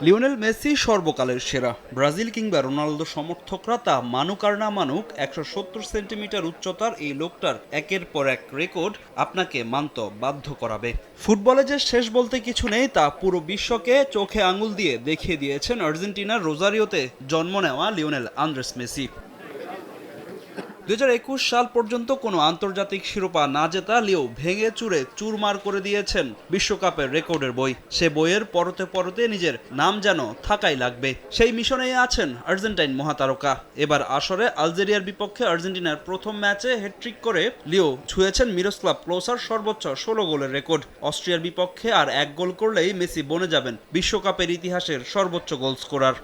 Lionel Messi সর্বকালের সেরা। Brazil কিংবা রোনালদো সমর্থকরা তা মানুক আর না মানুক, ১৭০ সেন্টিমিটার উচ্চতার এই লোকটার একের পর এক রেকর্ড আপনাকে মানতে বাধ্য করাবে। ফুটবলে যে শেষ বলতে কিছু নেই তা পুরো বিশ্বকে চোখে আঙুল দিয়ে দেখিয়ে দিয়েছেন আর্জেন্টিনার রোজারিওতে জন্ম নেওয়া লিওনেল আন্দ্রেস মেসি। ২০২১ সাল পর্যন্ত কোনো আন্তর্জাতিক শিরোপা না জেতা লিও ভেঙে চুরে চুরমার করে দিয়েছেন বিশ্বকাপের রেকর্ডের বই। সে বইয়ের পরতে পরতে নিজের নাম যেন থাকাই লাগবে, সেই মিশনেই আছেন আর্জেন্টাইন মহাতারকা। এবার আসরে আলজেরিয়ার বিপক্ষে আর্জেন্টিনার প্রথম ম্যাচে হ্যাটট্রিক করে লিও ছুঁয়েছেন মিরোস্লাভ ক্লোসার সর্বোচ্চ ১৬ গোলের রেকর্ড। অস্ট্রিয়ার বিপক্ষে আর এক গোল করলেই মেসি বনে যাবেন বিশ্বকাপের ইতিহাসের সর্বোচ্চ গোল স্কোরার।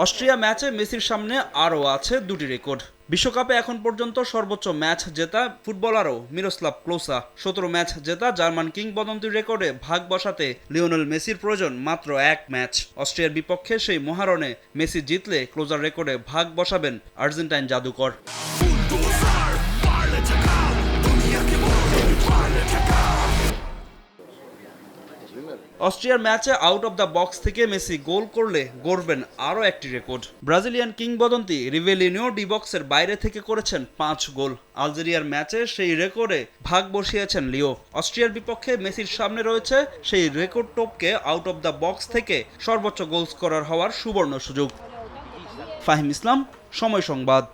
অস্ট্রিয়া ম্যাচে মেসির সামনে আরও আছে দুটি রেকর্ড। বিশ্বকাপে এখন পর্যন্ত সর্বোচ্চ ম্যাচ জেতা ফুটবলারও মিরোস্লাভ ক্লোসা। ১৭ ম্যাচ জেতা জার্মান কিংবদন্তির রেকর্ডে ভাগ বসাতে লিওনেল মেসির প্রয়োজন মাত্র এক ম্যাচ। অস্ট্রিয়ার বিপক্ষে সেই মহারণে মেসি জিতলে ক্লোজার রেকর্ডে ভাগ বসাবেন আর্জেন্টাইন জাদুকর। অস্ট্রিয়ার ম্যাচে আউট অব দ্য বক্স থেকে মেসি গোল করলে গড়বেন আরও একটি রেকর্ড। ব্রাজিলিয়ান কিংবদন্তি রিভেলিনিও ডি বক্সের বাইরে থেকে করেছেন ৫ গোল। আলজেরিয়ার ম্যাচে সেই রেকর্ডে ভাগ বসিয়েছেন লিও। অস্ট্রিয়ার বিপক্ষে মেসির সামনে রয়েছে সেই রেকর্ড টপকে আউট অব দ্য বক্স থেকে সর্বোচ্চ গোল স্কোরার হওয়ার সুবর্ণ সুযোগ। ফাহিম ইসলাম, সময় সংবাদ।